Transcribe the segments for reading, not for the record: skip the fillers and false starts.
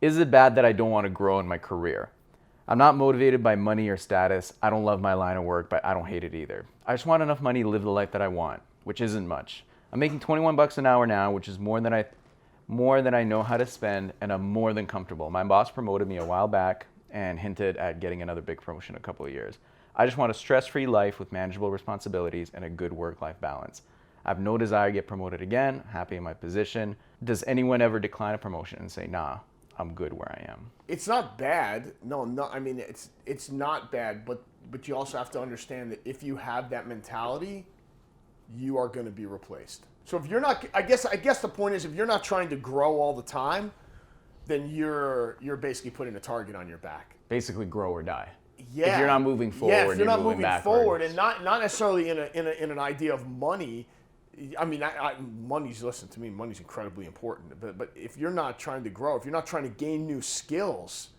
Is it bad that I don't want to grow in my career? I'm not motivated by money or status. I don't love my line of work, but I don't hate it either. I just want enough money to live the life that I want, which isn't much. I'm making 21 bucks an hour now, which is more than I know how to spend, and I'm more than comfortable. My boss promoted me a while back and hinted at getting another big promotion in a couple of years. I just want a stress-free life with manageable responsibilities and a good work-life balance. I have no desire to get promoted again, happy in my position. Does anyone ever decline a promotion and say, nah, I'm good where I am? It's not bad. No. I mean, it's not bad, but you also have to understand that if you have that mentality, you are going to be replaced. So if you're not, I guess the point is, if you're not trying to grow all the time, then you're basically putting a target on your back. Basically, grow or die. Yeah. If you're not moving forward, if you're not moving backwards. forward, and not necessarily in an idea of money. I mean, listen to me, money's incredibly important. But if you're not trying to grow, if you're not trying to gain new skills,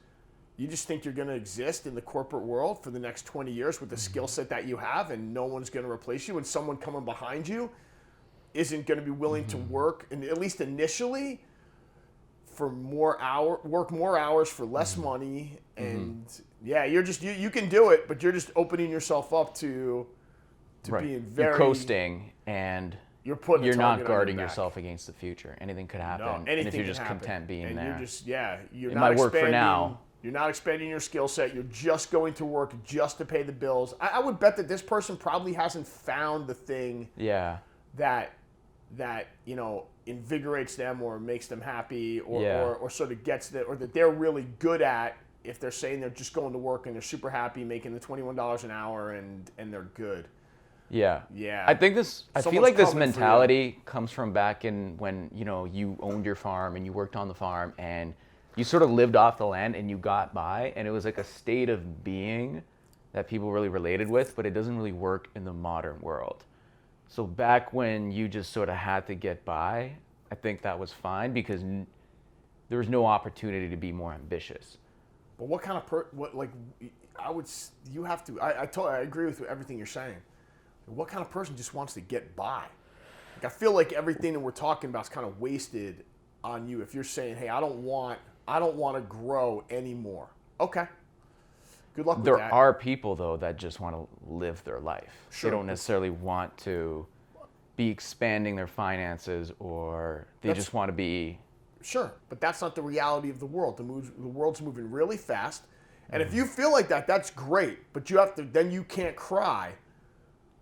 you just think you're going to exist in the corporate world for the next 20 years with the skill set that you have, and no one's going to replace you, and someone coming behind you isn't going to be willing to work, and at least initially, for work more hours for less money, and you can do it, but you're just opening yourself up to being very you're coasting, and you're not guarding yourself against the future. Anything could happen. No, and if you're just content being there, you're it not might work for now. You're not expanding your skill set. You're just going to work just to pay the bills. I would bet that this person probably hasn't found the thing that invigorates them or makes them happy or sort of gets that, or that they're really good at, if they're saying they're just going to work and they're super happy making the $21 an hour and they're good. Yeah. Yeah. I feel like this mentality comes from back in when, you owned your farm and you worked on the farm and you sort of lived off the land and you got by, and it was like a state of being that people really related with, but it doesn't really work in the modern world. So back when you just sort of had to get by, I think that was fine because there was no opportunity to be more ambitious. But what kind of I agree with everything you're saying. What kind of person just wants to get by? I feel like everything that we're talking about is kind of wasted on you if you're saying, hey, I don't want to grow anymore. Okay. Good luck with that. There are people, though, that just want to live their life. Sure. They don't necessarily want to be expanding their finances, or they just want to be... Sure, but that's not the reality of the world. The world's moving really fast. And if you feel like that, that's great. But then you can't cry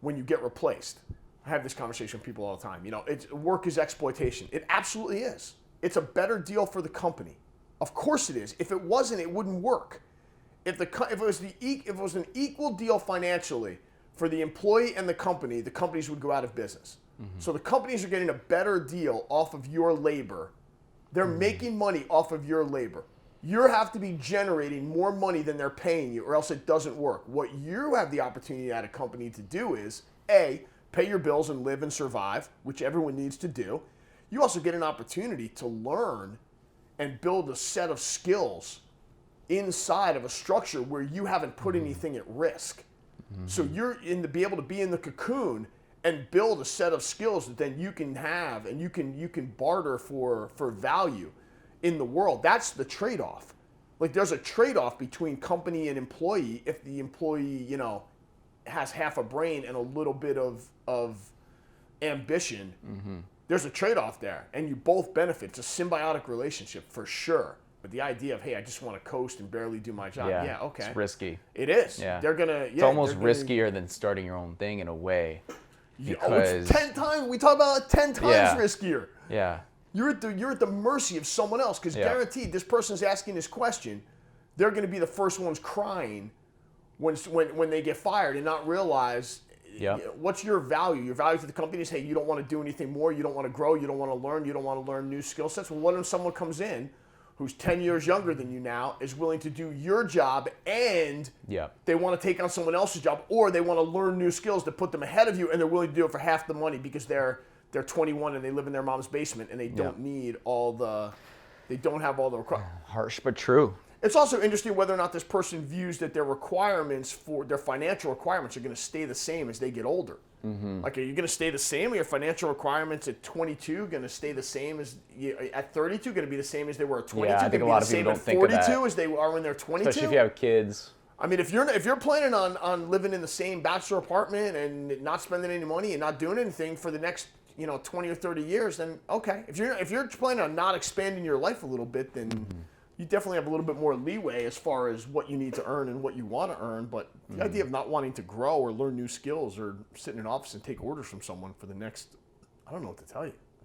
when you get replaced. I have this conversation with people all the time. Work is exploitation. It absolutely is. It's a better deal for the company. Of course it is. If it wasn't, it wouldn't work. If it was an equal deal financially for the employee and the companies would go out of business. Mm-hmm. So the companies are getting a better deal off of your labor. They're making money off of your labor. You have to be generating more money than they're paying you, or else it doesn't work. What you have the opportunity at a company to do is, A, pay your bills and live and survive, which everyone needs to do. You also get an opportunity to learn and build a set of skills inside of a structure where you haven't put anything at risk. Mm-hmm. So you're to be able to be in the cocoon and build a set of skills that then you can have and you can barter for value in the world. That's the trade-off. Like, there's a trade-off between company and employee. If the employee, has half a brain and a little bit of ambition, there's a trade-off there, and you both benefit. It's a symbiotic relationship for sure. But the idea of, hey, I just want to coast and barely do my job, okay. It's risky. It is. Yeah. It's almost riskier than starting your own thing in a way. It's 10 times. We talk about it 10 times riskier. Yeah. You're at the mercy of someone else, because guaranteed this person's asking this question, they're going to be the first ones crying when they get fired and not realize what's your value. Your value to the company is, hey, you don't want to do anything more, you don't want to grow, you don't want to learn, you don't want to learn new skill sets. Well, what if someone comes in who's 10 years younger than you now, is willing to do your job, and they want to take on someone else's job, or they want to learn new skills to put them ahead of you, and they're willing to do it for half the money because they're 21 and they live in their mom's basement and they don't need they don't have all the requirements. Harsh but true. It's also interesting whether or not this person views that their financial requirements are going to stay the same as they get older. Like, are you going to stay the same? Are your financial requirements at 22 going to stay the same as at 32? Going to be the same as they were at 22? Yeah, I think a lot of people don't think of that. 42 as they are when they're 22? Especially if you have kids. I mean, if you're planning on living in the same bachelor apartment and not spending any money and not doing anything for the next 20 or 30 years, then okay. If you're planning on not expanding your life a little bit, then you definitely have a little bit more leeway as far as what you need to earn and what you want to earn. But the idea of not wanting to grow or learn new skills or sit in an office and take orders from someone for the next, I don't know what to tell you.